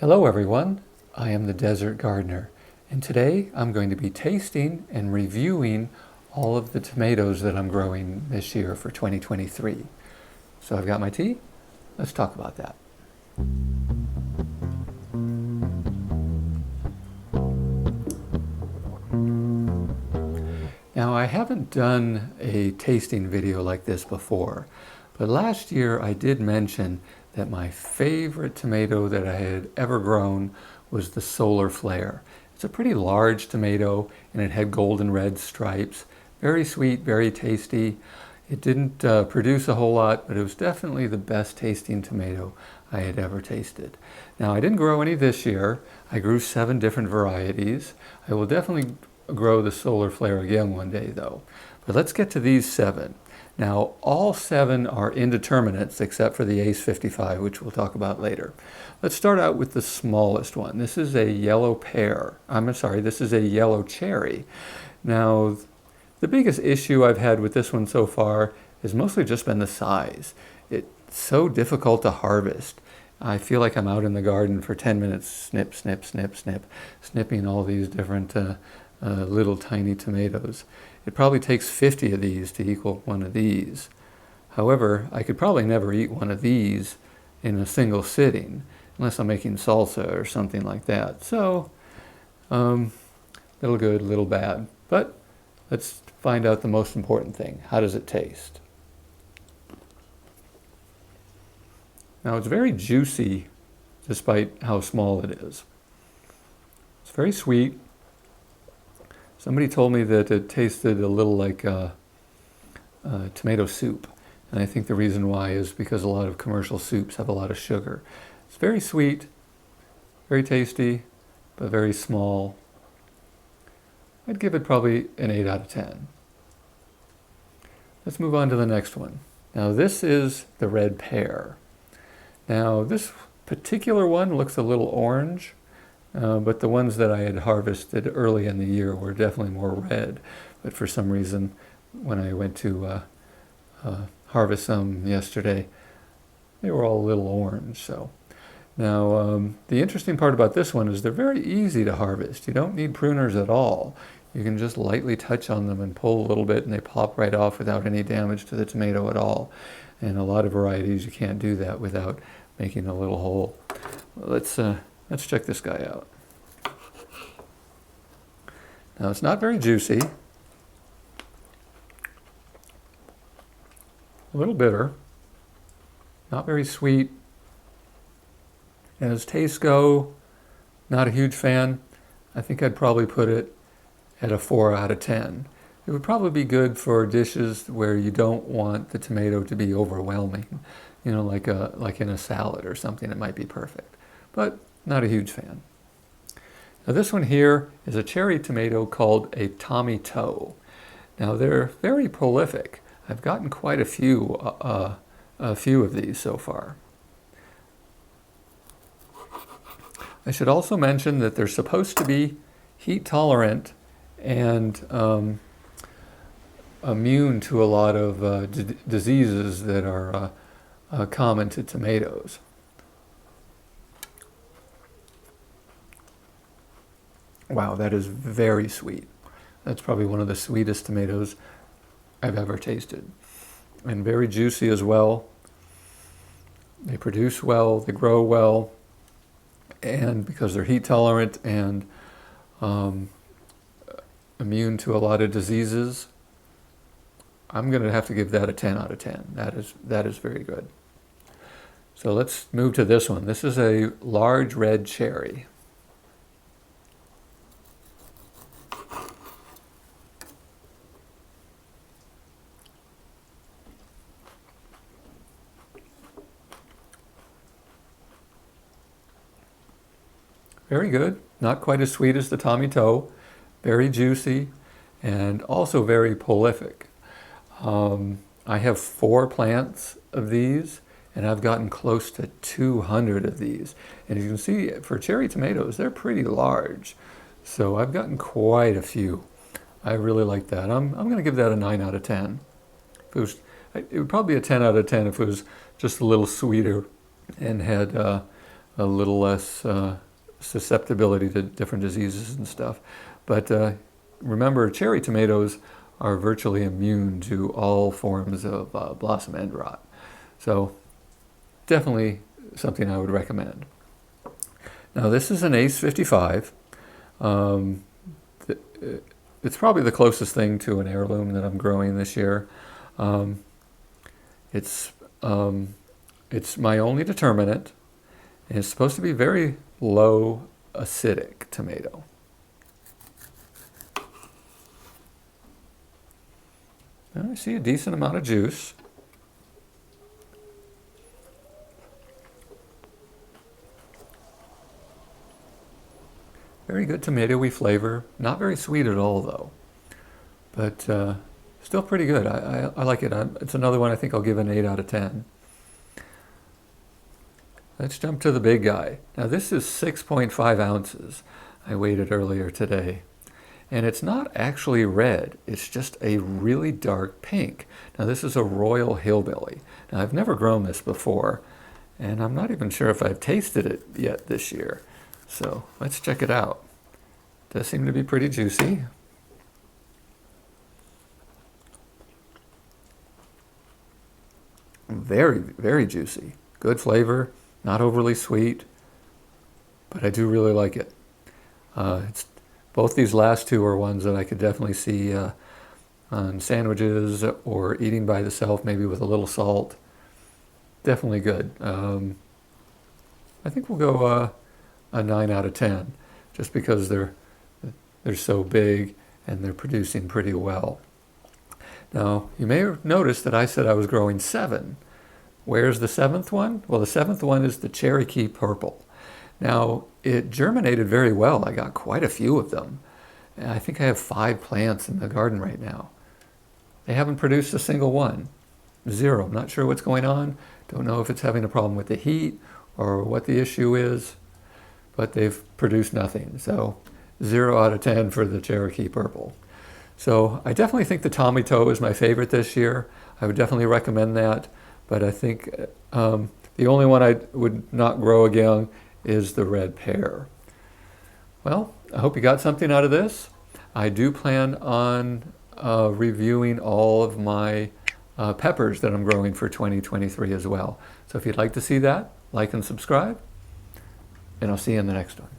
Hello everyone, I am the Desert Gardener, and today I'm going to be tasting and reviewing all of the tomatoes that I'm growing this year for 2023. So I've got my tea, let's talk about that. Now I haven't done a tasting video like this before, but last year I did mention that my favorite tomato that I had ever grown was the Solar Flare. It's a pretty large tomato and it had golden red stripes. Very sweet, very tasty. It didn't produce a whole lot, but it was definitely the best tasting tomato I had ever tasted. Now I didn't grow any this year. I grew 7 different varieties. I will definitely grow the Solar Flare again one day though. But let's get to these 7. Now, all 7 are indeterminates except for the Ace 55, which we'll talk about later. Let's start out with the smallest one. This is a yellow pear. This is a yellow cherry. Now, the biggest issue I've had with this one so far has mostly just been the size. It's so difficult to harvest. I feel like I'm out in the garden for 10 minutes, snip, snip, snip, snip, snipping all these different little tiny tomatoes. It probably takes 50 of these to equal one of these. However, I could probably never eat one of these in a single sitting, unless I'm making salsa or something like that. So, little good, little bad. But let's find out the most important thing. How does it taste? Now it's very juicy, despite how small it is. It's very sweet. Somebody told me that it tasted a little like tomato soup. And I think the reason why is because a lot of commercial soups have a lot of sugar. It's very sweet, very tasty, but very small. I'd give it probably an 8 out of 10. Let's move on to the next one. Now this is the red pear. Now this particular one looks a little orange. But the ones that I had harvested early in the year were definitely more red. But for some reason, when I went to harvest some yesterday, they were all a little orange. So now, the interesting part about this one is they're very easy to harvest. You don't need pruners at all. You can just lightly touch on them and pull a little bit and they pop right off without any damage to the tomato at all. And a lot of varieties you can't do that without making a little hole. Let's check this guy out. Now it's not very juicy. A little bitter. Not very sweet. As tastes go, not a huge fan. I think I'd probably put it at a 4 out of 10. It would probably be good for dishes where you don't want the tomato to be overwhelming. You know, like in a salad or something, it might be perfect. But not a huge fan. Now this one here is a cherry tomato called a Tommy Toe. Now they're very prolific. I've gotten quite a few of these so far. I should also mention that they're supposed to be heat tolerant and immune to a lot of diseases that are common to tomatoes. Wow, that is very sweet. That's probably one of the sweetest tomatoes I've ever tasted. And very juicy as well. They produce well, they grow well, and because they're heat tolerant and immune to a lot of diseases, I'm going to have to give that a 10 out of 10. That is very good. So let's move to this one. This is a large red cherry. Very good, not quite as sweet as the Tommy Toe, very juicy, and also very prolific. I have 4 plants of these, and I've gotten close to 200 of these. And as you can see, for cherry tomatoes, they're pretty large. So I've gotten quite a few. I really like that. I'm going to give that a 9 out of 10. It would probably be a 10 out of 10 if it was just a little sweeter and had a little less susceptibility to different diseases and stuff. But remember, cherry tomatoes are virtually immune to all forms of blossom end rot. So definitely something I would recommend. Now this is an Ace 55. It's probably the closest thing to an heirloom that I'm growing this year. It's my only determinant, and it's supposed to be very low acidic tomato. I see a decent amount of juice. Very good tomatoey flavor. Not very sweet at all though, but still pretty good. I like it. It's another one I think I'll give an 8 out of 10. Let's jump to the big guy. Now this is 6.5 ounces. I weighed it earlier today. And it's not actually red, it's just a really dark pink. Now this is a Royal Hillbilly. Now I've never grown this before, and I'm not even sure if I've tasted it yet this year. So let's check it out. Does seem to be pretty juicy. Very, very juicy. Good flavor, not overly sweet, but I do really like it. Both these last two are ones that I could definitely see on sandwiches or eating by itself, maybe with a little salt. Definitely good. I think we'll go a 9 out of 10, just because they're so big and they're producing pretty well. Now, you may have noticed that I said I was growing 7. Where's the 7th one? Well, the 7th one is the Cherokee Purple. Now, it germinated very well. I got quite a few of them. And I think I have 5 plants in the garden right now. They haven't produced a single one. 0. I'm not sure what's going on. Don't know if it's having a problem with the heat or what the issue is, but they've produced nothing. So 0 out of 10 for the Cherokee Purple. So I definitely think the Tomato is my favorite this year. I would definitely recommend that. But I think the only one I would not grow again is the Red Pear. Well, I hope you got something out of this. I do plan on reviewing all of my peppers that I'm growing for 2023 as well. So if you'd like to see that, like and subscribe, and I'll see you in the next one.